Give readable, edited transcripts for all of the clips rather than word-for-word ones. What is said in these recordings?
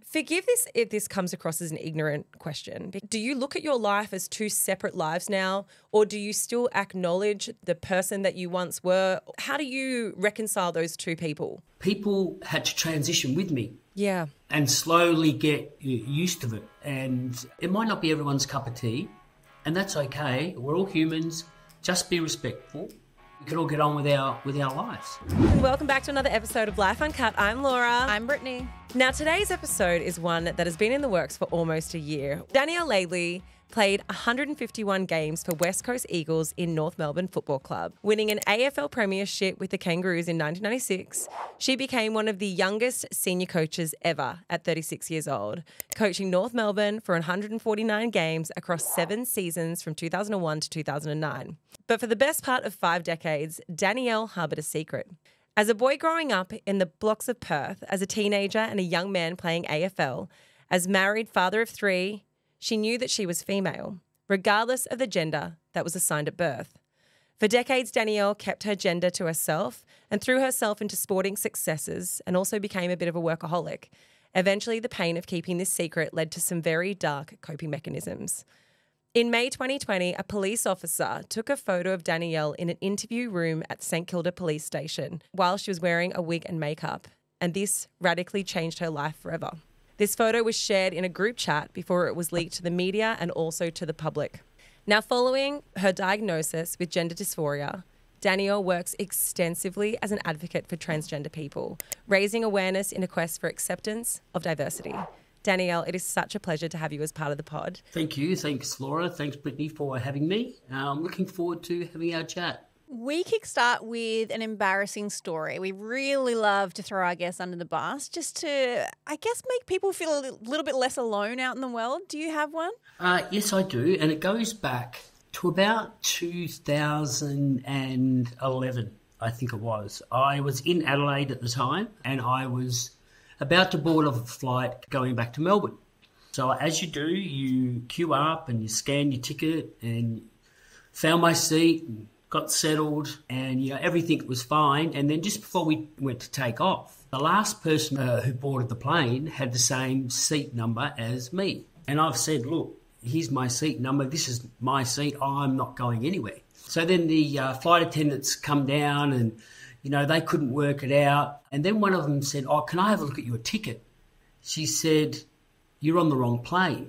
Forgive this if this comes across as an ignorant question. Do you look at your life as two separate lives now, or do you still acknowledge the person that you once were? How do you reconcile those two people? People had to transition with me. Yeah. And slowly get used to it. And it might not be everyone's cup of tea, and that's okay. We're all humans. Just be respectful. We can all get on with our lives. Welcome back to another episode of Life Uncut. I'm Laura. I'm Brittany. Now, today's episode is one that has been in the works for almost a year. Danielle Laidley played 151 games for West Coast Eagles in North Melbourne Football Club. Winning an AFL premiership with the Kangaroos in 1996, she became one of the youngest senior coaches ever at 36 years old, coaching North Melbourne for 149 games across 7 seasons from 2001 to 2009. But for the best part of 5 decades, Danielle harboured a secret. As a boy growing up in the blocks of Perth, as a teenager and a young man playing AFL, as married father of 3, she knew that she was female, regardless of the gender that was assigned at birth. For decades, Danielle kept her gender to herself and threw herself into sporting successes and also became a bit of a workaholic. Eventually, the pain of keeping this secret led to some very dark coping mechanisms. In May 2020, a police officer took a photo of Danielle in an interview room at St Kilda Police Station while she was wearing a wig and makeup, and this radically changed her life forever. This photo was shared in a group chat before it was leaked to the media and also to the public. Now, following her diagnosis with gender dysphoria, Danielle works extensively as an advocate for transgender people, raising awareness in a quest for acceptance of diversity. Danielle, it is such a pleasure to have you as part of the pod. Thank you. Thanks, Laura. Thanks, Brittany, for having me. I'm looking forward to having our chat. We kickstart with an embarrassing story. We really love to throw our guests under the bus just to, I guess, make people feel a little bit less alone out in the world. Do you have one? Yes, I do. And it goes back to about 2011, I think it was. I was in Adelaide at the time and I was about to board a flight going back to Melbourne. So as you do, you queue up and you scan your ticket and found my seat and got settled and, everything was fine. And then just before we went to take off, the last person who boarded the plane had the same seat number as me. And I've said, look, here's my seat number. This is my seat. I'm not going anywhere. So then the flight attendants come down and, they couldn't work it out. And then one of them said, oh, can I have a look at your ticket? She said, you're on the wrong plane.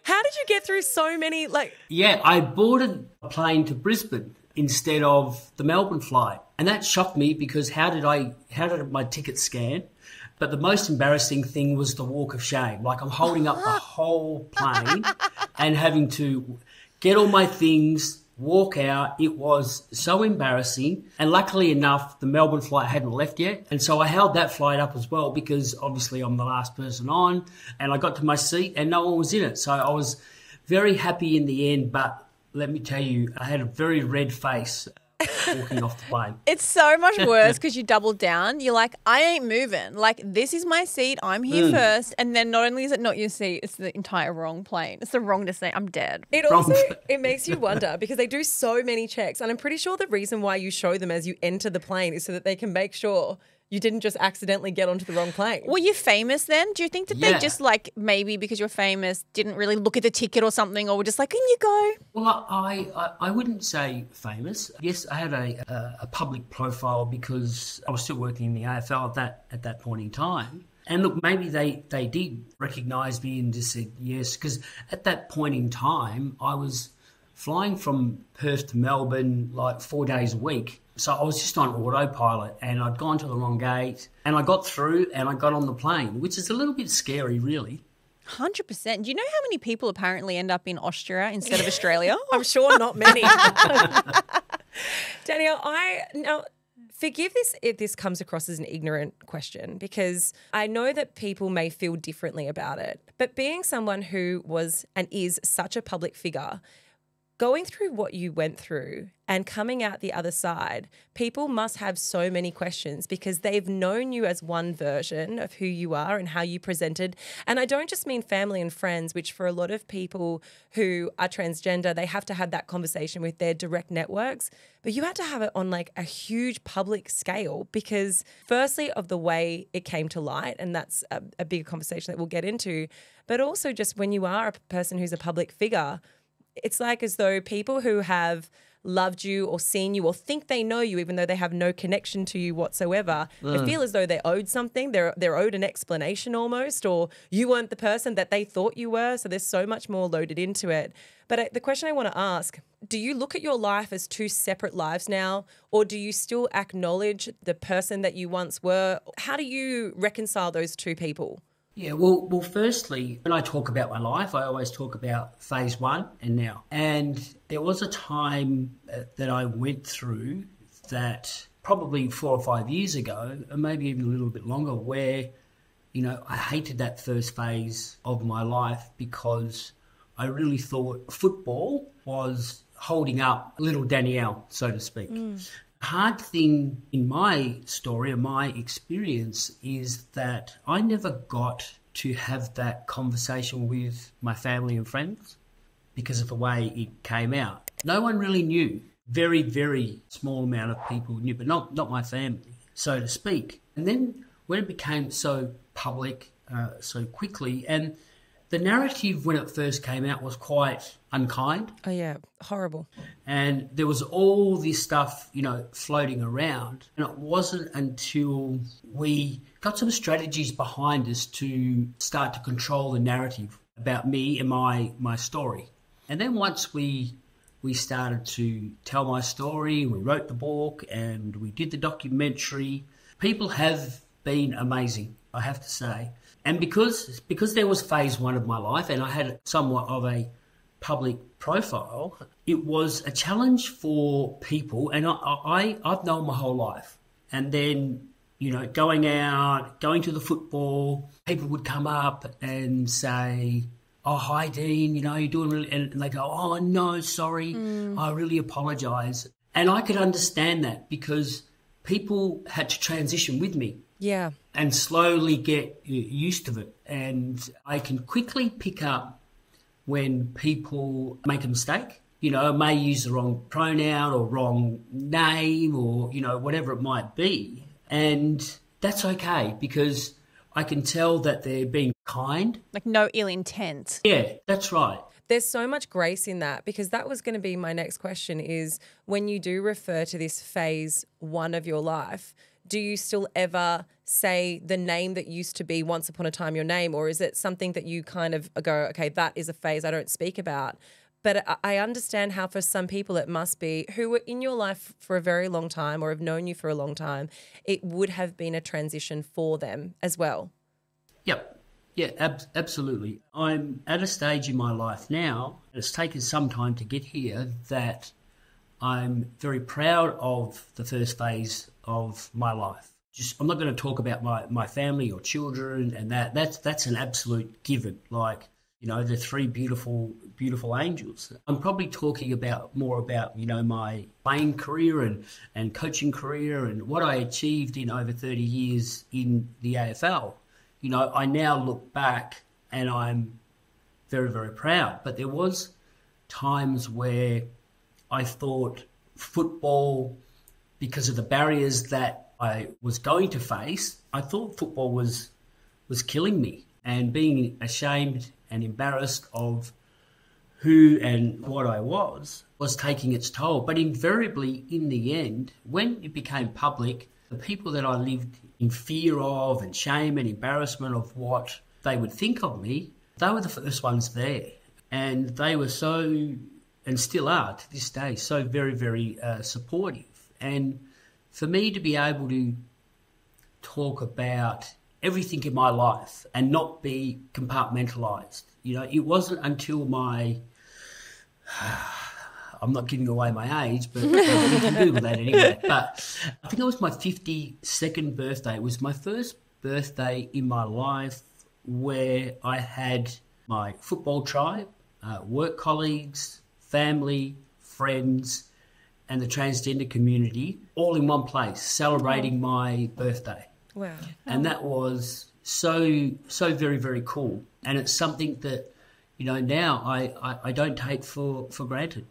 How did you get through so many, Yeah, I boarded a plane to Brisbane instead of the Melbourne flight. And that shocked me because how did my ticket scan? But the most embarrassing thing was the walk of shame. Like I'm holding up the whole plane and having to get all my things, walk out. It was so embarrassing. And luckily enough, the Melbourne flight hadn't left yet. And so I held that flight up as well because obviously I'm the last person on. And I got to my seat and no one was in it. So I was very happy in the end. But let me tell you, I had a very red face walking off the plane. It's so much worse because you doubled down. You're like, I ain't moving. Like, this is my seat. I'm here first. And then not only is it not your seat, it's the entire wrong plane. It's the wrong destination. I'm dead. It makes you wonder because they do so many checks. And I'm pretty sure the reason why you show them as you enter the plane is so that they can make sure you didn't just accidentally get onto the wrong plane. Were you famous then? Do you think that they just maybe because you're famous didn't really look at the ticket or something or were just like, can you go? Well, I wouldn't say famous. Yes, I had a public profile because I was still working in the AFL at that point in time. And look, maybe they did recognise me and just said yes, because at that point in time, I was flying from Perth to Melbourne like 4 days a week. So I was just on autopilot and I'd gone to the wrong gate and I got through and I got on the plane, which is a little bit scary, really. 100%. Do you know how many people apparently end up in Austria instead of Australia? I'm sure not many. Danielle, now forgive this if this comes across as an ignorant question because I know that people may feel differently about it. But being someone who was and is such a public figure, Going through what you went through and coming out the other side, people must have so many questions because they've known you as one version of who you are and how you presented. And I don't just mean family and friends, which for a lot of people who are transgender, they have to have that conversation with their direct networks. But you had to have it on like a huge public scale because firstly of the way it came to light, and that's a bigger conversation that we'll get into, but also just when you are a person who's a public figure, it's like as though people who have loved you or seen you or think they know you, even though they have no connection to you whatsoever, they feel as though they're owed something. They're owed an explanation almost, or you weren't the person that they thought you were. So there's so much more loaded into it. But the question I want to ask, do you look at your life as two separate lives now, or do you still acknowledge the person that you once were? How do you reconcile those two people? Yeah, well, firstly, when I talk about my life, I always talk about phase one and now. And there was a time that I went through that probably 4 or 5 years ago, or maybe even a little bit longer, where, I hated that first phase of my life because I really thought football was holding up little Danielle, so to speak. Hard thing in my story or my experience is that I never got to have that conversation with my family and friends because of the way it came out. No one really knew. Very, very small amount of people knew, but not my family, so to speak. And then when it became so public so quickly, and the narrative when it first came out was quite unkind. Oh, yeah, horrible. And there was all this stuff, floating around. And it wasn't until we got some strategies behind us to start to control the narrative about me and my story. And then once we started to tell my story, we wrote the book and we did the documentary, people have been amazing, I have to say. And because there was phase one of my life and I had somewhat of a public profile, it was a challenge for people. And I've known my whole life. And then, going out, going to the football, people would come up and say, "Oh, hi, Dean, you're doing really..." And they go, "Oh, no, sorry, I really apologise." And I could understand that because people had to transition with me. Yeah. And slowly get used to it. And I can quickly pick up when people make a mistake, may use the wrong pronoun or wrong name or, whatever it might be. And that's okay because I can tell that they're being kind. Like no ill intent. Yeah, that's right. There's so much grace in that because that was going to be my next question is when you do refer to this phase one of your life, do you still ever say the name that used to be once upon a time your name, or is it something that you kind of go, okay, that is a phase I don't speak about? But I understand how for some people it must be who were in your life for a very long time or have known you for a long time, it would have been a transition for them as well. Yep. Yeah, absolutely. I'm at a stage in my life now, it's taken some time to get here, that I'm very proud of the first phase of my life. I'm not going to talk about my family or children and that's an absolute given. Like, the three beautiful angels. I'm probably talking more about, my playing career and coaching career and what I achieved in over 30 years in the AFL. I now look back and I'm very, very proud. But there was times where I thought football, because of the barriers that I was going to face, I thought football was killing me, and being ashamed and embarrassed of who and what I was taking its toll. But invariably, in the end, when it became public, the people that I lived in fear of and shame and embarrassment of what they would think of me, they were the first ones there. And they were so, and still are to this day, so very, very supportive. And for me to be able to talk about everything in my life and not be compartmentalised, it wasn't until I'm not giving away my age, but you can Google that anyway. But I think it was my 52nd birthday. It was my first birthday in my life where I had my football tribe, work colleagues, family, friends, and the transgender community all in one place, celebrating my birthday. Wow. And that was so very, very cool. And it's something that, now I don't take for granted.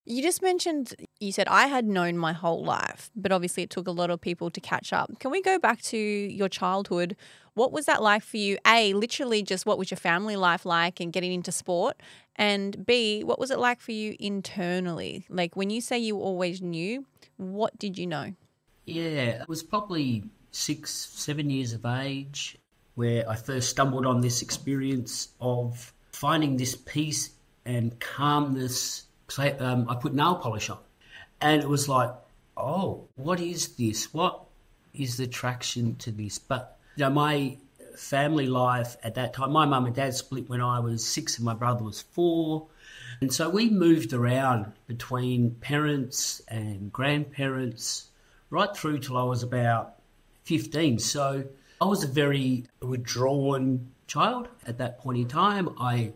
You just mentioned, you said, I had known my whole life, but obviously it took a lot of people to catch up. Can we go back to your childhood? What was that like for you? A, literally just what was your family life like and getting into sport? And B, what was it like for you internally? Like when you say you always knew, what did you know? Yeah, it was probably 6, 7 years of age where I first stumbled on this experience of finding this peace and calmness. I put nail polish on, and it was like, oh, what is this? What is the attraction to this? But, my family life at that time, my mum and dad split when I was 6 and my brother was 4. And so we moved around between parents and grandparents right through till I was about 15. So I was a very withdrawn child at that point in time. I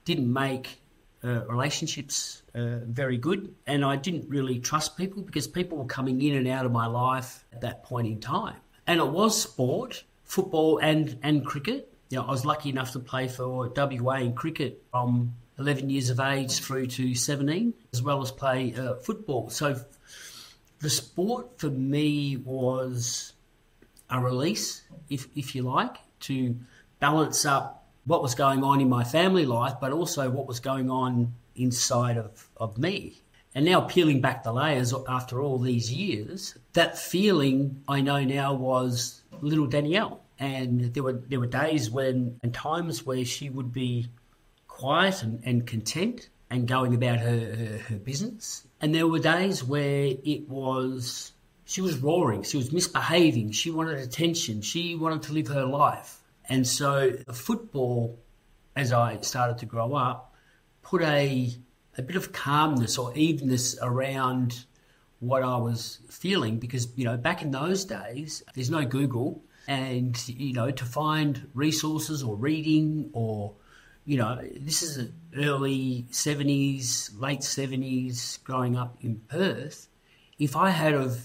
didn't make relationships very good, and I didn't really trust people because people were coming in and out of my life at that point in time. And it was sport, football and cricket. I was lucky enough to play for WA in cricket from 11 years of age through to 17, as well as play football. So the sport for me was a release, if you like, to balance up what was going on in my family life, but also what was going on inside of me. And now peeling back the layers after all these years, that feeling I know now was little Danielle. And there were days and times where she would be quiet and content and going about her business. And there were days where she was roaring, she was misbehaving, she wanted attention, she wanted to live her life. And so the football, as I started to grow up, put a bit of calmness or evenness around what I was feeling because, back in those days, there's no Google. And, to find resources or reading or, this is the early 70s, late 70s, growing up in Perth. If I had have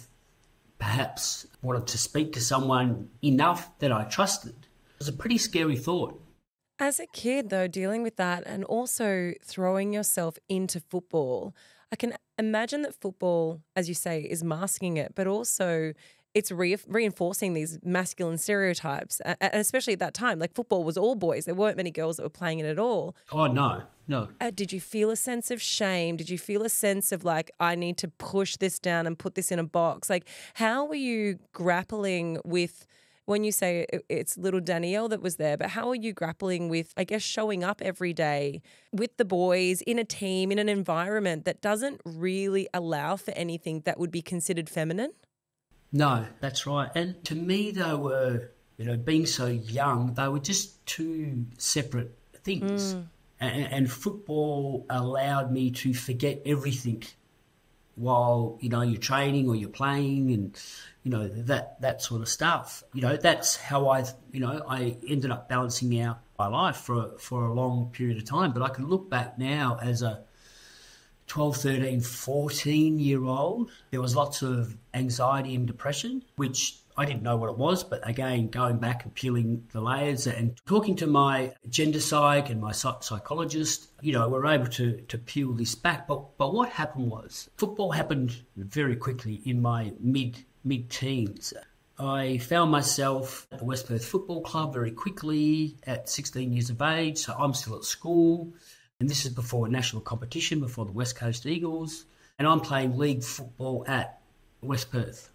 perhaps wanted to speak to someone enough that I trusted, it was a pretty scary thought. As a kid, though, dealing with that and also throwing yourself into football, I can imagine that football, as you say, is masking it, but also it's reinforcing these masculine stereotypes, and especially at that time. Like football was all boys. There weren't many girls that were playing it at all. Oh, no. Did you feel a sense of shame? Did you feel a sense of like, I need to push this down and put this in a box? Like, how were you grappling with, when you say it's little Danielle that was there, but how are you grappling with, I guess, showing up every day with the boys in a team, in an environment that doesn't really allow for anything that would be considered feminine? No, that's right. And to me, they were, being so young, they were just two separate things. And football allowed me to forget everything while, you're training or you're playing and, that sort of stuff. That's how I ended up balancing out my life for a long period of time. But I can look back now as a 12, 13, 14-year-old, there was lots of anxiety and depression, which I didn't know what it was. But again, going back and peeling the layers and talking to my gender psych and my psychologist, we're able to peel this back. But what happened was football happened very quickly in my mid-teens. I found myself at the West Perth Football Club very quickly at 16 years of age. So I'm still at school. And this is before a national competition, before the West Coast Eagles. And I'm playing league football at West Perth,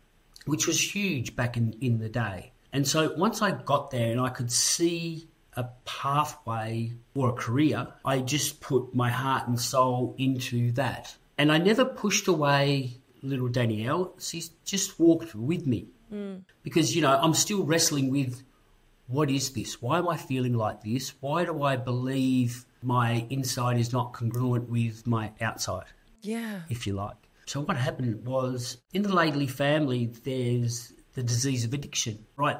which was huge back in the day. And so once I got there and I could see a pathway or a career, I just put my heart and soul into that. And I never pushed away little Danielle. She just walked with me because, I'm still wrestling with, what is this? Why am I feeling like this? Why do I believe my inside is not congruent with my outside, if you like. So what happened was, in the Laidley family, there's the disease of addiction, right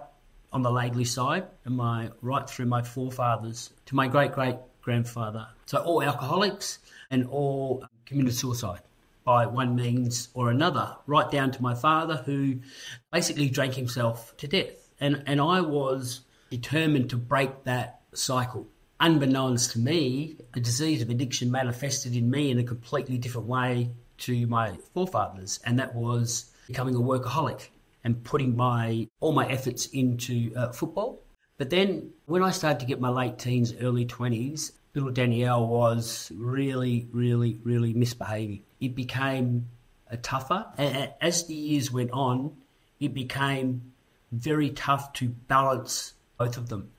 on the Laidley side, and right through my forefathers to my great-great-grandfather. So all alcoholics and all committed suicide by one means or another, right down to my father, who basically drank himself to death. And I was determined to break that cycle. Unbeknownst to me, the disease of addiction manifested in me in a completely different way to my forefathers, and that was becoming a workaholic and putting all my efforts into football. But then when I started to get my late teens, early 20s, little Danielle was really, really, really misbehaving. It became tougher. And as the years went on, it became very tough to balance both of them.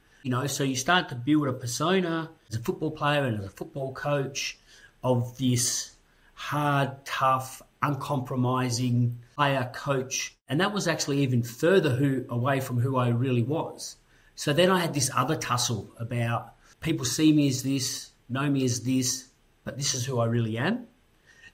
So you start to build a persona as a football player and as a football coach of this hard, tough, uncompromising player coach. And that was actually even further away from who I really was. So then I had this other tussle about people see me as this, know me as this, but this is who I really am.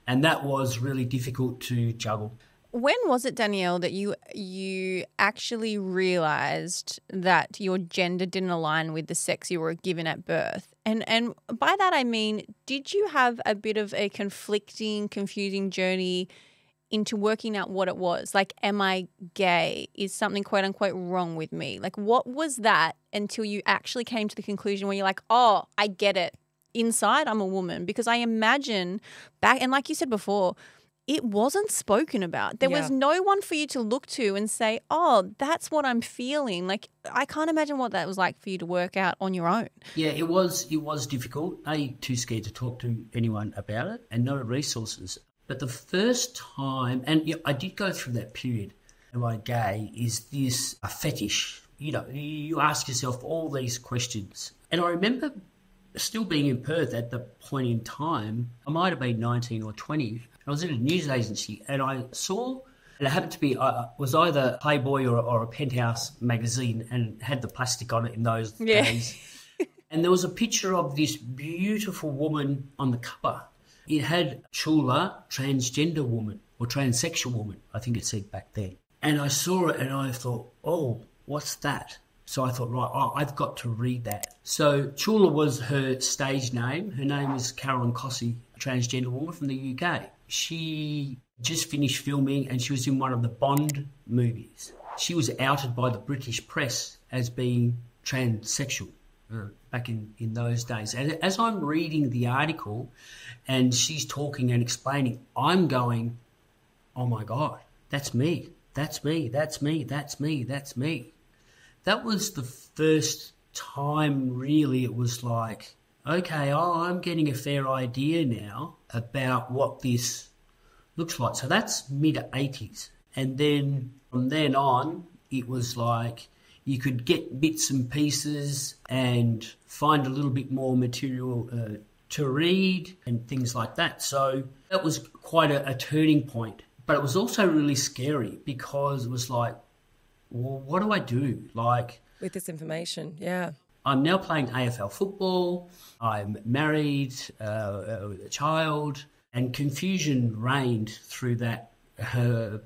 And that was really difficult to juggle. When was it, Danielle, that you actually realised that your gender didn't align with the sex you were given at birth? And by that I mean, did you have a bit of a conflicting, confusing journey into working out what it was? Like, am I gay? Is something quote unquote wrong with me? Like, what was that until you actually came to the conclusion where you're like, oh, I get it. Inside, I'm a woman. Because I imagine back, and like you said before, it wasn't spoken about. There was no one for you to look to and say, oh, that's what I'm feeling. Like, I can't imagine what that was like for you to work out on your own. Yeah, it was difficult. Too scared to talk to anyone about it, and no resources. But the first time, and I did go through that period, am I gay? Is this a fetish? You ask yourself all these questions. And I remember still being in Perth at the point in time, I might have been 19 or 20. I was at a news agency and I saw, and it happened to be, was either Playboy or a Penthouse magazine, and had the plastic on it in those days. And there was a picture of this beautiful woman on the cover. It had Chula, transgender woman, or transsexual woman, I think it said back then. And I saw it and I thought, oh, what's that? So I thought, right, I've got to read that. So Chula was her stage name. Her name is Carolyn Cossey, a transgender woman from the UK. She just finished filming and she was in one of the Bond movies. She was outed by the British press as being transsexual back in those days. And as I'm reading the article and she's talking and explaining, I'm going, oh my God, that's me. That's me. That's me. That's me. That's me. That was the first time really it was like, okay, I'm getting a fair idea now about what this looks like. So that's mid-80s. And then from then on, it was like you could get bits and pieces and find a little bit more material to read and things like that. So that was quite a turning point. But it was also really scary because it was like, well, what do I do? Like, with this information, yeah. I'm now playing AFL football. I'm married with a child, and confusion reigned through that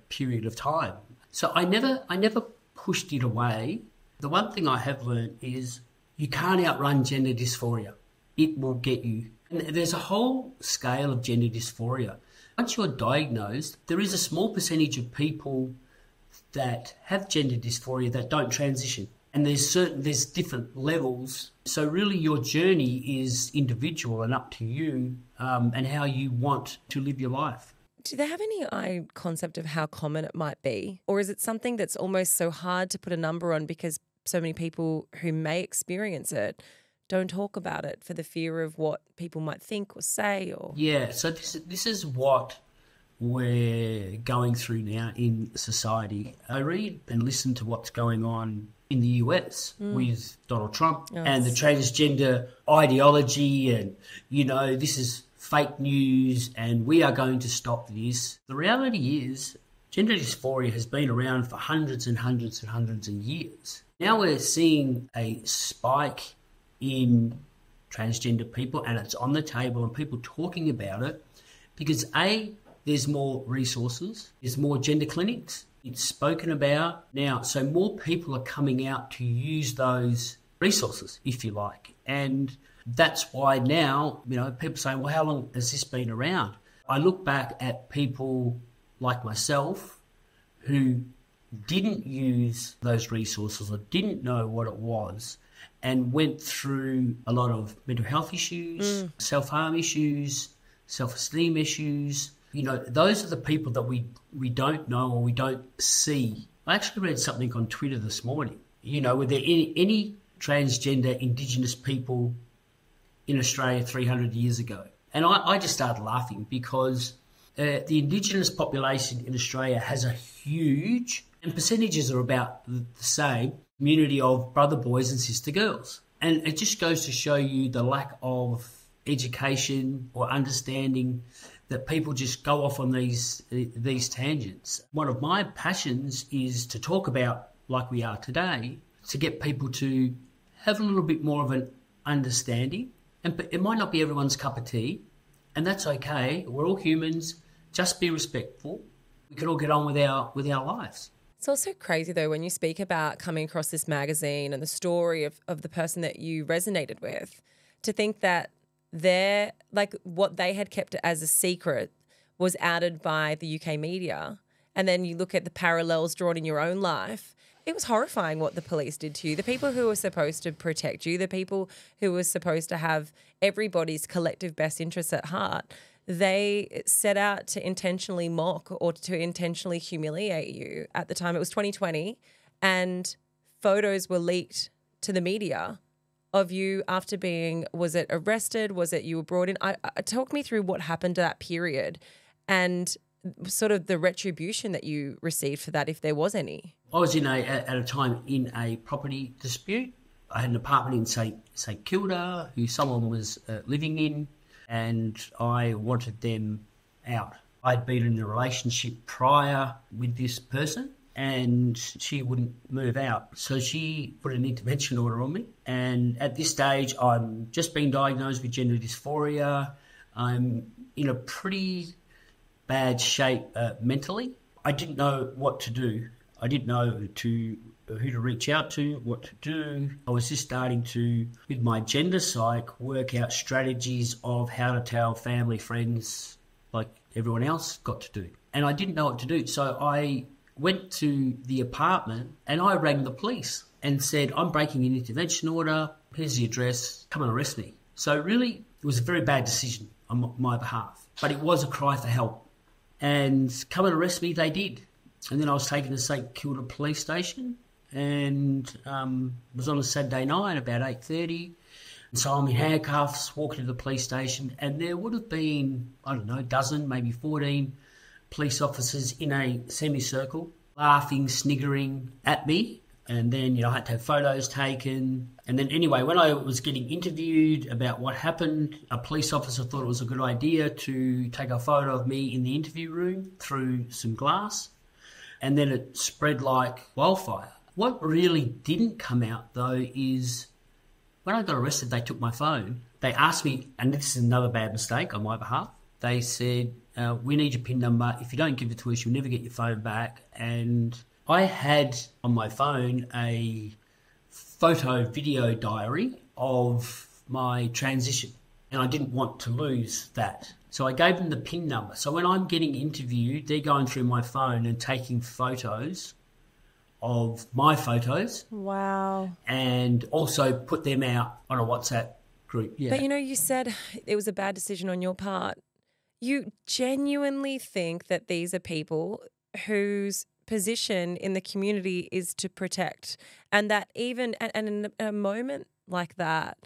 period of time. So I never pushed it away. The one thing I have learned is you can't outrun gender dysphoria. It will get you. And there's a whole scale of gender dysphoria. Once you're diagnosed, there is a small percentage of people that have gender dysphoria that don't transition. And there's different levels. So really your journey is individual and up to you and how you want to live your life. Do they have any concept of how common it might be? Or is it something that's almost so hard to put a number on because so many people who may experience it don't talk about it for the fear of what people might think or say? Or yeah, so this is what we're going through now in society. I read and listen to what's going on in the US with Donald Trump and the transgender ideology and, this is fake news and we are going to stop this. The reality is gender dysphoria has been around for hundreds and hundreds and hundreds of years. Now we're seeing a spike in transgender people and it's on the table and people talking about it because there's more resources, there's more gender clinics, it's spoken about now. So more people are coming out to use those resources, if you like. And that's why now, people saying, well, how long has this been around? I look back at people like myself who didn't use those resources or didn't know what it was and went through a lot of mental health issues, self-harm issues, self-esteem issues. You know, those are the people that we don't know or we don't see. I actually read something on Twitter this morning. You know, were there any transgender Indigenous people in Australia 300 years ago? And I just started laughing because the Indigenous population in Australia has a huge, and percentages are about the same, community of brother boys and sister girls. And it just goes to show you the lack of education or understanding that people just go off on these tangents. One of my passions is to talk about, like we are today, to get people to have a little bit more of an understanding. And it might not be everyone's cup of tea, and that's okay. We're all humans. Just be respectful. We can all get on with our lives. It's also crazy, though, when you speak about coming across this magazine and the story of the person that you resonated with, to think that what they had kept as a secret was outed by the UK media. And then you look at the parallels drawn in your own life. It was horrifying what the police did to you. The people who were supposed to protect you, the people who were supposed to have everybody's collective best interests at heart, they set out to intentionally mock or to intentionally humiliate you. At the time, it was 2020, and photos were leaked to the media of you after being, was it arrested? Was it you were brought in? Talk me through what happened to that period and sort of the retribution that you received for that, if there was any. I was at a time in a property dispute. I had an apartment in St Kilda who someone was living in, and I wanted them out. I'd been in a relationship prior with this person and she wouldn't move out. So she put an intervention order on me. And at this stage, I'm just being diagnosed with gender dysphoria. I'm in a pretty bad shape mentally. I didn't know what to do. I didn't know who to reach out to, what to do. I was just starting to, with my gender psych, work out strategies of how to tell family, friends, like everyone else, got to do. And I didn't know what to do. So I went to the apartment and I rang the police and said, I'm breaking an intervention order. Here's the address. Come and arrest me. So really, it was a very bad decision on my behalf. But it was a cry for help. And come and arrest me, they did. And then I was taken to St Kilda Police Station and was on a Saturday night about 8:30. And so I'm in handcuffs, walking to the police station, and there would have been, I don't know, a dozen, maybe 14 police officers in a semicircle, laughing, sniggering at me. And then, I had to have photos taken. And then anyway, when I was getting interviewed about what happened, a police officer thought it was a good idea to take a photo of me in the interview room through some glass. And then it spread like wildfire. What really didn't come out, though, is when I got arrested, they took my phone. They asked me, and this is another bad mistake on my behalf, they said, we need your PIN number. If you don't give it to us, you'll never get your phone back. And I had on my phone a photo video diary of my transition, and I didn't want to lose that. So I gave them the PIN number. So when I'm getting interviewed, they're going through my phone and taking photos of my photos. Wow. And also put them out on a WhatsApp group. Yeah. But you said it was a bad decision on your part. You genuinely think that these are people whose position in the community is to protect, and that even and in a moment like that,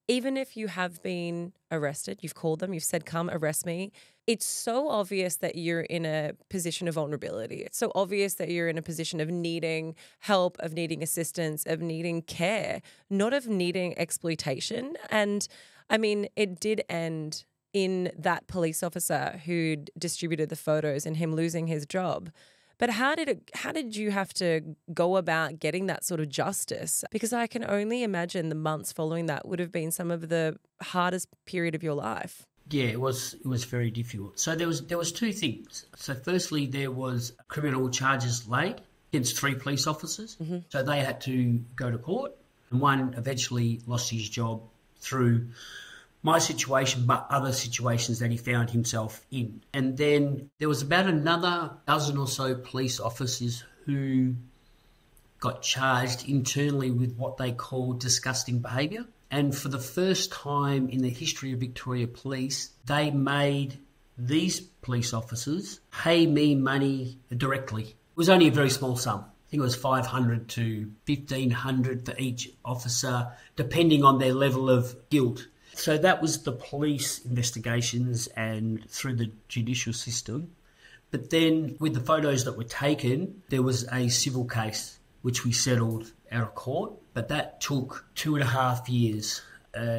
even if you have been arrested, you've called them, you've said, come arrest me, it's so obvious that you're in a position of vulnerability. It's so obvious that you're in a position of needing help, of needing assistance, of needing care, not of needing exploitation. And I mean, it did end in that police officer who'd distributed the photos and him losing his job. But how did you have to go about getting that sort of justice? Because I can only imagine the months following that would have been some of the hardest period of your life. Yeah, it was very difficult. So there was two things. So firstly, there was criminal charges laid against 3 police officers. Mm-hmm. So they had to go to court, and one eventually lost his job through my situation, but other situations that he found himself in. And then there was about another dozen or so police officers who got charged internally with what they call disgusting behaviour. And for the first time in the history of Victoria Police, they made these police officers pay me money directly. It was only a very small sum. I think it was $500 to $1,500 for each officer, depending on their level of guilt. So that was the police investigations and through the judicial system. But then with the photos that were taken, there was a civil case which we settled out of court. But that took 2.5 years.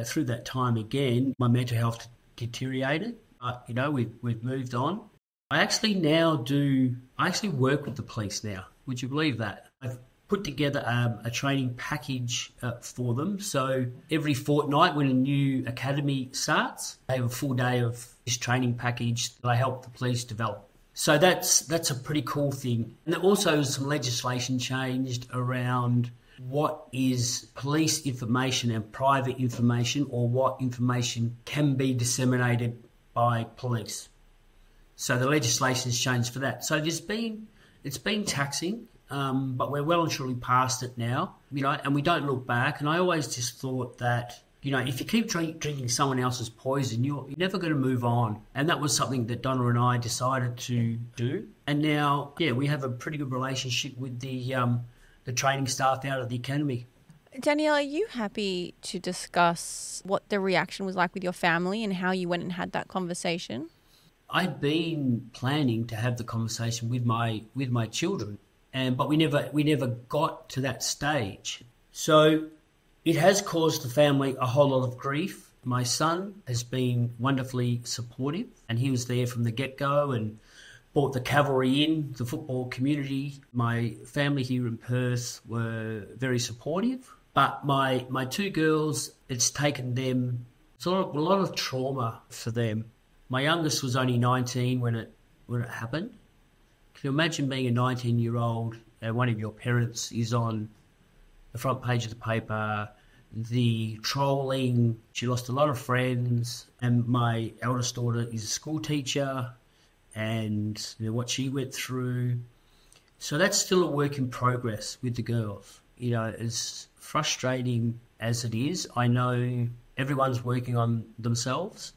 Through that time again, my mental health deteriorated. We've moved on. I actually work with the police now. Would you believe that? I've put together a training package for them. So every fortnight when a new academy starts, they have a full day of this training package that I help the police develop. So that's a pretty cool thing. And also some legislation changed around what is police information and private information, or what information can be disseminated by police. So the legislation's changed for that. So it's been taxing, but we're well and truly past it now, and we don't look back. And I always just thought that, if you keep drinking someone else's poison, you're never going to move on. And that was something that Donna and I decided to do. And now, we have a pretty good relationship with the training staff out of the academy. Danielle, are you happy to discuss what the reaction was like with your family and how you went and had that conversation? I'd been planning to have the conversation with my children, but we never got to that stage. So it has caused the family a whole lot of grief. My son has been wonderfully supportive, and he was there from the get-go and brought the cavalry in, the football community. My family here in Perth were very supportive, but my two girls, it's taken them a lot of trauma for them. My youngest was only 19 when it happened. Can you imagine being a 19-year-old and one of your parents is on the front page of the paper, the trolling? She lost a lot of friends, and my eldest daughter is a school teacher, and what she went through. So that's still a work in progress with the girls. As frustrating as it is, I know everyone's working on themselves,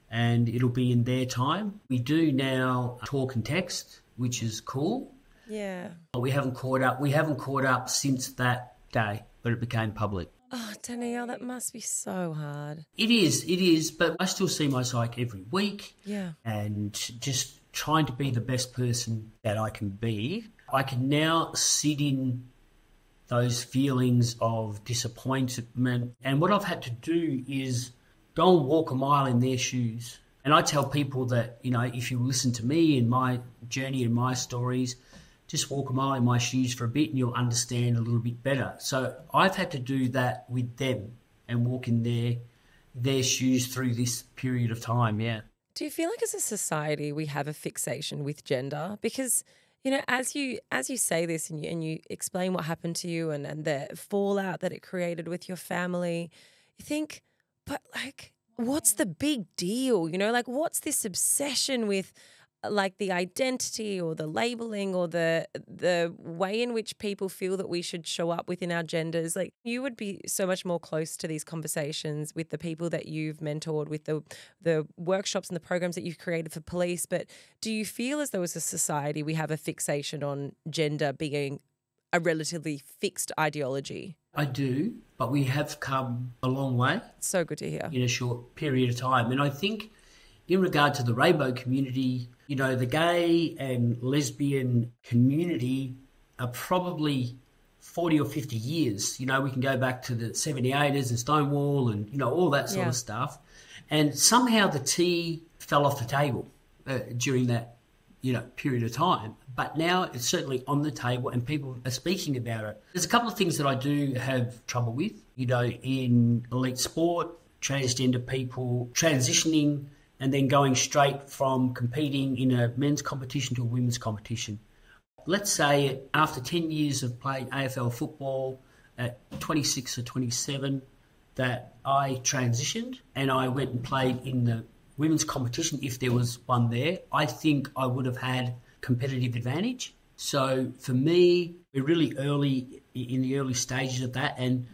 and it'll be in their time. We do now talk and text, which is cool. Yeah. But we haven't caught up since that day when it became public. Oh, Danielle, that must be so hard. It is, but I still see my psych every week. Yeah. And just trying to be the best person that I can be. I can now sit in those feelings of disappointment. And what I've had to do is go and walk a mile in their shoes. And I tell people that, if you listen to me and my journey and my stories, just walk a mile in my shoes for a bit and you'll understand a little bit better. So I've had to do that with them and walk in their shoes through this period of time, yeah. Do you feel like as a society we have a fixation with gender? Because, as you say this and you explain what happened to you and the fallout that it created with your family, you think, but what's the big deal? What's this obsession with the identity or the labeling or the way in which people feel that we should show up within our genders? You would be so much more close to these conversations with the people that you've mentored, with the workshops and the programs that you've created for police. But do you feel as though as a society we have a fixation on gender being a relatively fixed ideology? I do, but we have come a long way. So good to hear. In a short period of time. And I think in regard to the rainbow community, the gay and lesbian community are probably 40 or 50 years. We can go back to the 78ers and Stonewall and, all that sort of stuff. And somehow the tea fell off the table during that, period of time. But now it's certainly on the table and people are speaking about it. There's a couple of things that I do have trouble with, in elite sport, transgender people transitioning and then going straight from competing in a men's competition to a women's competition. Let's say after 10 years of playing AFL football at 26 or 27, that I transitioned and I went and played in the women's competition, if there was one there, I think I would have had competitive advantage. So for me, we're really early in the early stages of that. And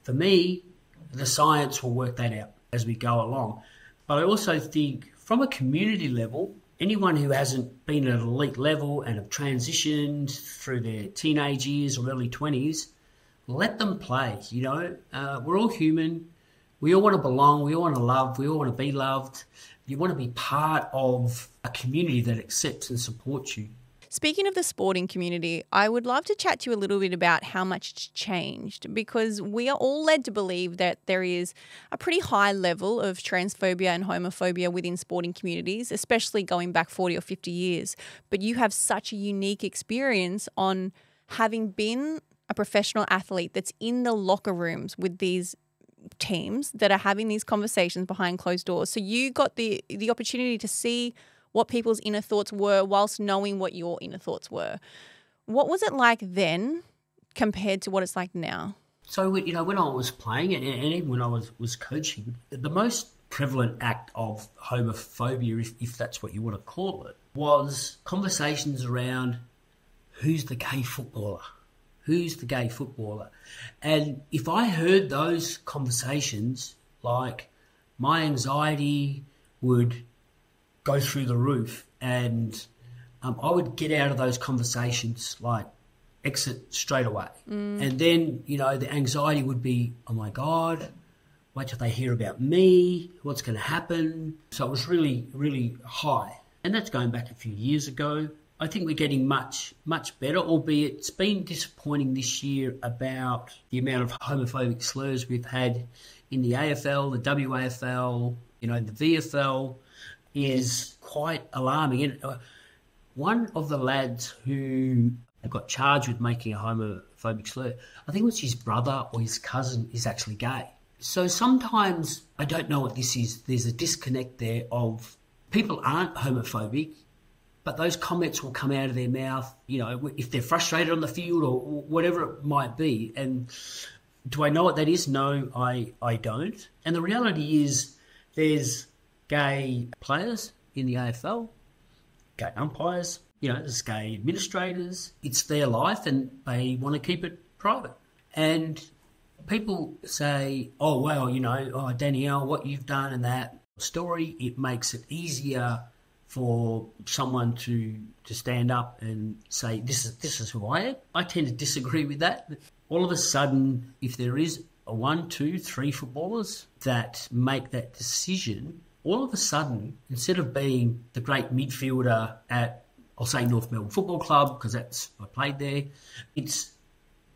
for me, the science will work that out as we go along. But I also think from a community level, anyone who hasn't been at an elite level and have transitioned through their teenage years or early 20s, let them play. You know, we're all human. We all want to belong. We all want to love. We all want to be loved. You want to be part of a community that accepts and supports you. Speaking of the sporting community, I would love to chat to you a little bit about how much it's changed, because we are all led to believe that there is a pretty high level of transphobia and homophobia within sporting communities, especially going back 40 or 50 years. But you have such a unique experience on having been a professional athlete that's in the locker rooms with these teams that are having these conversations behind closed doors. So you got the opportunity to see what people's inner thoughts were whilst knowing what your inner thoughts were. What was it like then compared to what it's like now? So, you know, when I was playing and even when I was coaching, the most prevalent act of homophobia, if that's what you want to call it, was conversations around who's the gay footballer? Who's the gay footballer? And if I heard those conversations, like, my anxiety would go through the roof, and I would get out of those conversations, like exit straight away. And then, you know, the anxiety would be, oh my God, wait till they hear about me, what's going to happen? So it was really, really high. And that's going back a few years ago. I think we're getting much, much better, albeit it's been disappointing this year about the amount of homophobic slurs we've had in the AFL, the WAFL, you know, the VFL. Is quite alarming. And one of the lads who got charged with making a homophobic slur, I think it was his brother or his cousin, is actually gay. So sometimes, I don't know what this is, there's a disconnect there of people aren't homophobic, but those comments will come out of their mouth, you know, if they're frustrated on the field or whatever it might be. And do I know what that is? No, I don't. And the reality is there's gay players in the AFL, gay umpires, you know, there's gay administrators. It's their life and they want to keep it private. And people say, oh, well, you know, oh, Danielle, what you've done and that story, it makes it easier for someone to stand up and say, this is who I am. I tend to disagree with that. All of a sudden, if there is a 1, 2, 3 footballers that make that decision, all of a sudden, instead of being the great midfielder at, I'll say, North Melbourne Football Club, because I played there, it's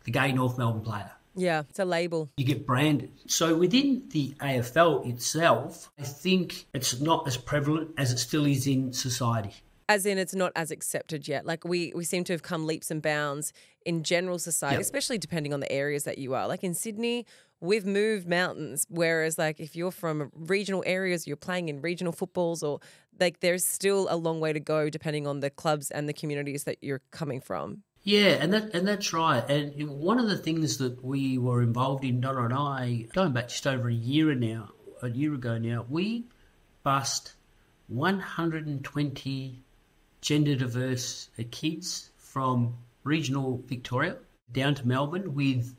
the gay North Melbourne player. Yeah, it's a label. You get branded. So within the AFL itself, I think it's not as prevalent as it still is in society. As in, it's not as accepted yet. Like we seem to have come leaps and bounds in general society, especially depending on the areas that you are. Like in Sydney, we've moved mountains, whereas like if you're from regional areas, you're playing in regional footballs, or like there's still a long way to go depending on the clubs and the communities that you're coming from. Yeah, and that's right. And one of the things that we were involved in, Donna and I, going back just over a year ago now, we bussed 120 gender diverse kids from regional Victoria down to Melbourne with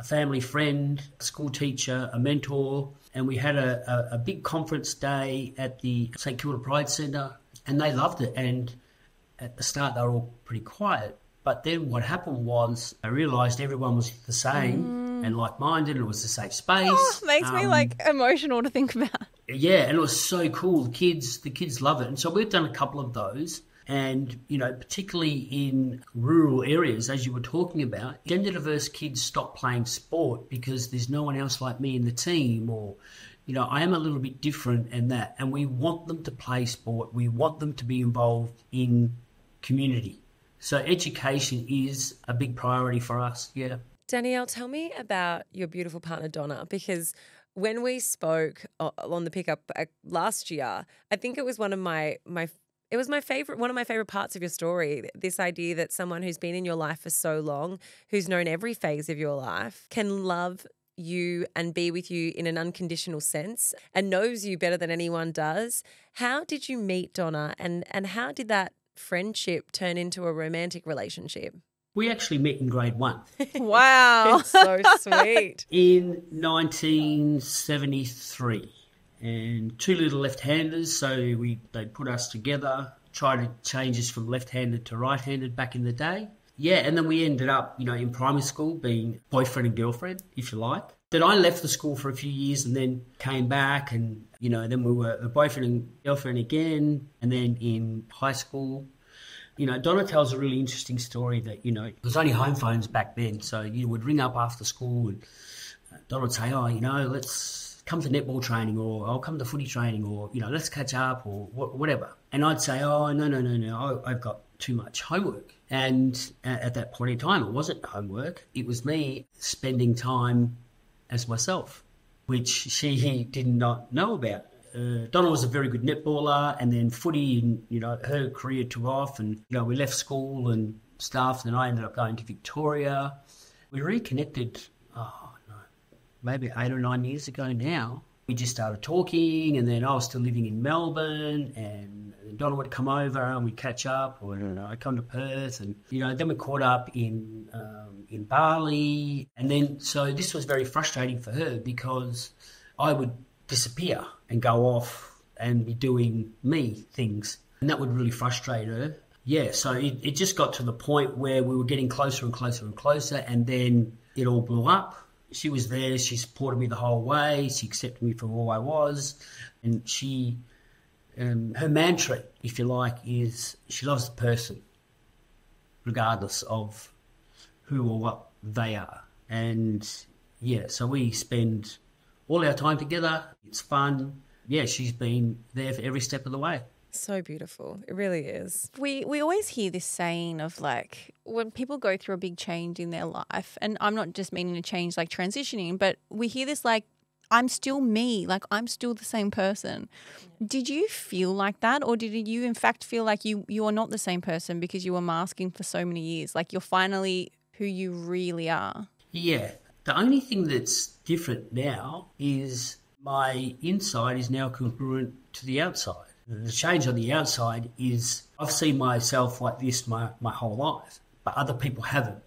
a family friend, a school teacher, a mentor, and we had a big conference day at the St Kilda Pride Centre, and they loved it. And at the start, they were all pretty quiet. But then what happened was I realised everyone was the same and like-minded, and it was a safe space. Oh, makes me like emotional to think about. Yeah, and it was so cool. The kids love it. And so we've done a couple of those. And, you know, particularly in rural areas, as you were talking about, gender diverse kids stop playing sport because there's no one else like me in the team, or, you know, I am a little bit different and that. And we want them to play sport. We want them to be involved in community. So education is a big priority for us, yeah. Danielle, tell me about your beautiful partner, Donna, because when we spoke on the pickup last year, I think it was one of my favorite parts of your story, this idea that someone who's been in your life for so long, who's known every phase of your life, can love you and be with you in an unconditional sense and knows you better than anyone does. How did you meet Donna, and how did that friendship turn into a romantic relationship? We actually met in grade 1. Wow. It's so sweet. In 1973. And two little left-handers, so they put us together, tried to change us from left-handed to right-handed back in the day. Yeah, and then we ended up, in primary school being boyfriend and girlfriend, if you like. Then I left the school for a few years and then came back and, then we were a boyfriend and girlfriend again. And then in high school, Donna tells a really interesting story that, there was only home phones back then. So you would ring up after school and Donna would say, let's come to netball training, or I'll come to footy training, or, let's catch up, or whatever. And I'd say, no, I've got too much homework. And at that point in time, it wasn't homework. It was me spending time as myself, which she did not know about. Donna was a very good netballer, and then footy, and, her career took off, and, we left school and stuff, and I ended up going to Victoria. We reconnected, maybe 8 or 9 years ago now. We just started talking, and then I was still living in Melbourne, and Donna would come over and we'd catch up, or I'd come to Perth, and then we caught up in Bali, and then so this was very frustrating for her because I would disappear and go off and be doing me things, and that would really frustrate her. Yeah, so it just got to the point where we were getting closer and closer and closer, and then it all blew up. She was there, she supported me the whole way, she accepted me for who I was, and she, her mantra, if you like, is she loves the person, regardless of who or what they are. And yeah, so we spend all our time together, it's fun. Yeah, she's been there for every step of the way. So beautiful. It really is. We always hear this saying of like when people go through a big change in their life, and I'm not just meaning a change like transitioning, but we hear this like, I'm still me, like I'm still the same person. Did you feel like that, or did you in fact feel like you are not the same person because you were masking for so many years? Like you're finally who you really are? Yeah. The only thing that's different now is my inside is now congruent to the outside. The change on the outside is I've seen myself like this my whole life, but other people haven't.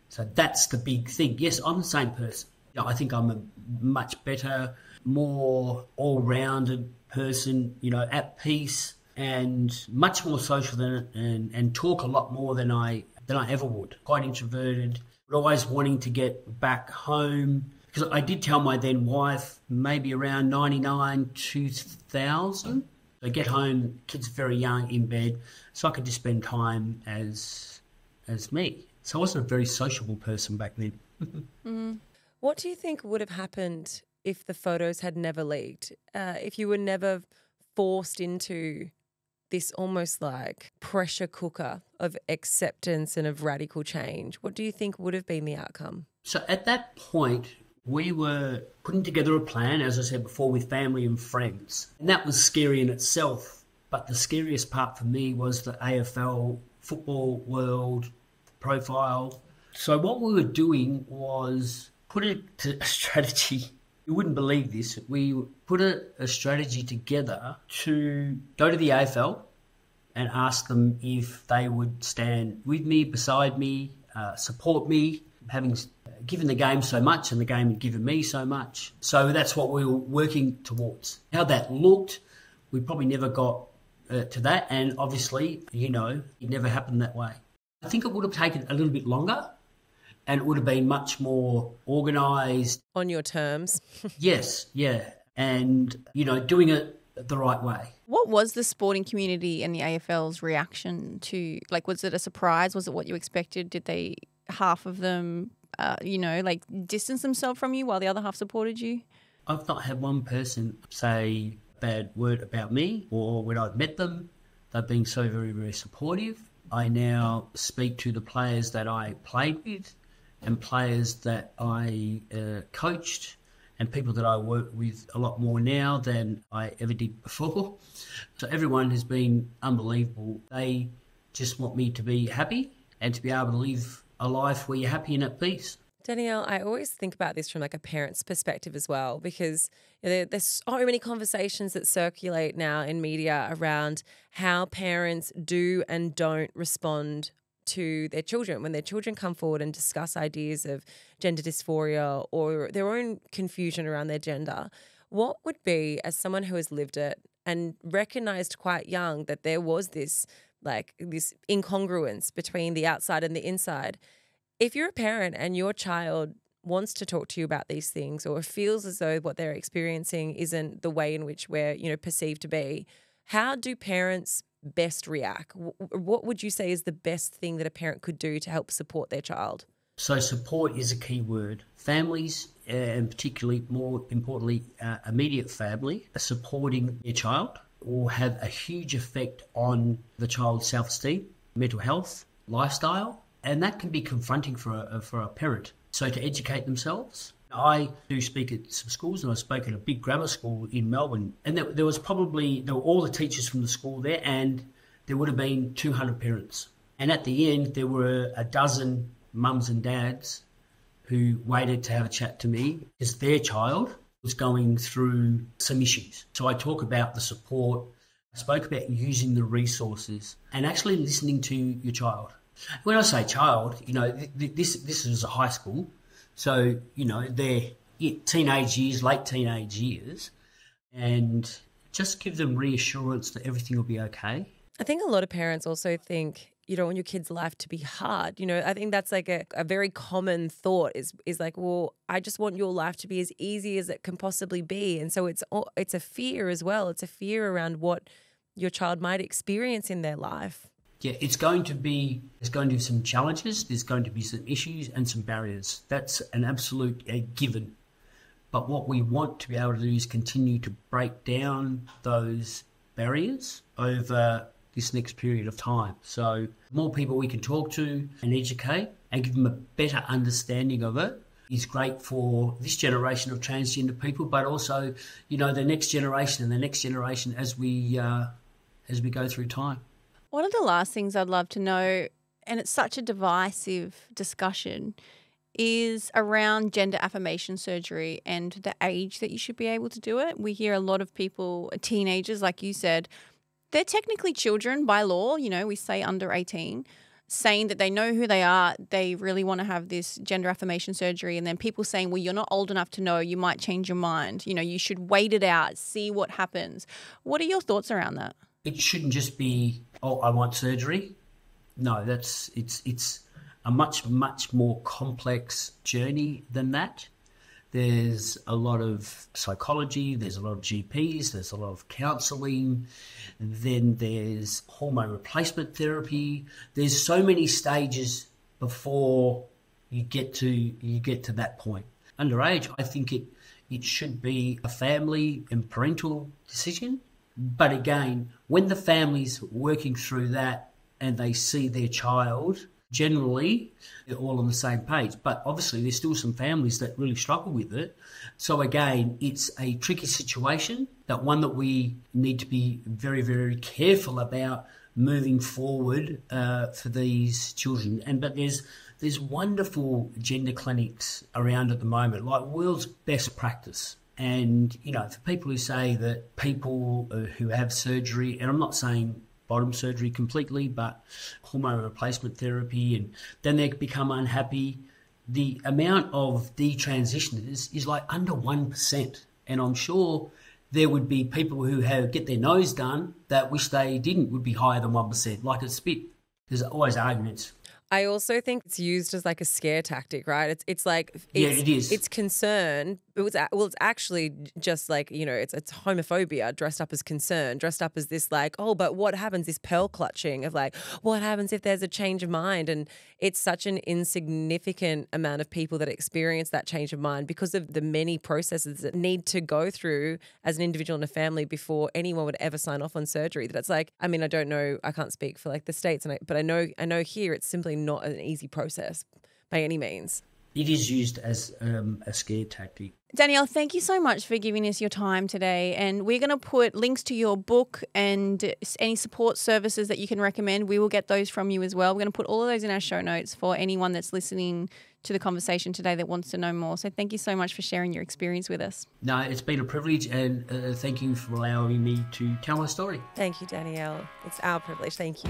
So that's the big thing. Yes, I'm the same person. I think I'm a much better, more all-rounded person, at peace and much more social and talk a lot more than I ever would. Quite introverted, but always wanting to get back home. Because I did tell my then wife maybe around 99, 2000. I get home, kids very young in bed, so I could just spend time as me. So I wasn't a very sociable person back then. What do you think would have happened if the photos had never leaked? If you were never forced into this almost like pressure cooker of acceptance and of radical change, what do you think would have been the outcome? So at that point, we were putting together a plan, as I said before, with family and friends. And that was scary in itself. But the scariest part for me was the AFL football world profile. So what we were doing was put a strategy. You wouldn't believe this. We put a strategy together to go to the AFL and ask them if they would stand with me, beside me, support me, having given the game so much and the game had given me so much. So that's what we were working towards. How that looked, we probably never got to that. And obviously, it never happened that way. I think it would have taken a little bit longer and it would have been much more organised. On your terms. Yes, yeah. And, doing it the right way. What was the sporting community and the AFL's reaction to, like, was it a surprise? Was it what you expected? Did they, half of them, distance themselves from you while the other half supported you? I've not had one person say a bad word about me, or when I've met them, they've been so very, very supportive. I now speak to the players that I played with and players that I coached and people that I work with a lot more now than I ever did before. So everyone has been unbelievable. They just want me to be happy and to be able to live a life where you're happy and at peace. Danielle, I always think about this from like a parent's perspective as well, because there's so many conversations that circulate now in media around how parents do and don't respond to their children when their children come forward and discuss ideas of gender dysphoria or their own confusion around their gender. What would be, as someone who has lived it and recognized quite young that there was this incongruence between the outside and the inside, if you're a parent and your child wants to talk to you about these things or feels as though what they're experiencing isn't the way in which we're, perceived to be, how do parents best react? What would you say is the best thing that a parent could do to help support their child? So support is a key word. Families, and particularly more importantly, immediate family, are supporting their child will have a huge effect on the child's self-esteem, mental health, lifestyle, and that can be confronting for a parent. So to educate themselves. I do speak at some schools, and I spoke at a big grammar school in Melbourne, and there were all the teachers from the school there, and there would have been 200 parents. And at the end, there were a dozen mums and dads who waited to have a chat to me because their child was going through some issues. So I talk about the support, I spoke about using the resources and actually listening to your child. When I say child, this is a high school, so, they're teenage years, late teenage years, and just give them reassurance that everything will be okay. I think a lot of parents also think you don't want your kid's life to be hard. I think that's like a very common thought is like, well, I just want your life to be as easy as it can possibly be. And so it's a fear as well. It's a fear around what your child might experience in their life. Yeah, there's going to be some challenges, there's going to be some issues and some barriers. That's an absolute given. But what we want to be able to do is continue to break down those barriers over this next period of time. So more people we can talk to and educate and give them a better understanding of it is great for this generation of transgender people, but also, the next generation and the next generation as we go through time. One of the last things I'd love to know, and it's such a divisive discussion, is around gender affirmation surgery and the age that you should be able to do it. We hear a lot of people, teenagers, like you said, they're technically children by law, we say under 18, saying that they know who they are, they really want to have this gender affirmation surgery, and then people saying, well, you're not old enough to know, you might change your mind, you should wait it out, see what happens. What are your thoughts around that? It shouldn't just be, I want surgery. No, it's a much, much more complex journey than that. There's a lot of psychology, there's a lot of GPs, there's a lot of counselling, then there's hormone replacement therapy. There's so many stages before you get to that point. Underage, I think it should be a family and parental decision. But again, when the family's working through that and they see their child, generally they're all on the same page. But obviously there's still some families that really struggle with it. So again, it's a tricky situation, but one that we need to be very, very careful about moving forward for these children. But there's wonderful gender clinics around at the moment, like world's best practice. And, for people who say that people who have surgery, and I'm not saying bottom surgery completely, but hormone replacement therapy, and then they become unhappy, the amount of detransitioners is like under 1%. And I'm sure there would be people who get their nose done that wish they didn't would be higher than 1%, like a spit. There's always arguments. I also think it's used as like a scare tactic, right? It's like it is. It's concern. It's actually just like, it's homophobia dressed up as concern, dressed up as this like, oh, but what happens? This pearl clutching of like, what happens if there's a change of mind? And it's such an insignificant amount of people that experience that change of mind because of the many processes that need to go through as an individual and a family before anyone would ever sign off on surgery. That it's like, I mean, I don't know, I can't speak for like the States, but I know here it's simply not an easy process by any means. it is used as a scare tactic. Danielle, thank you so much for giving us your time today. And we're going to put links to your book and any support services that you can recommend. We will get those from you as well. We're going to put all of those in our show notes for anyone that's listening to the conversation today that wants to know more. So thank you so much for sharing your experience with us. No, it's been a privilege, and thank you for allowing me to tell my story. Thank you, Danielle. It's our privilege. Thank you.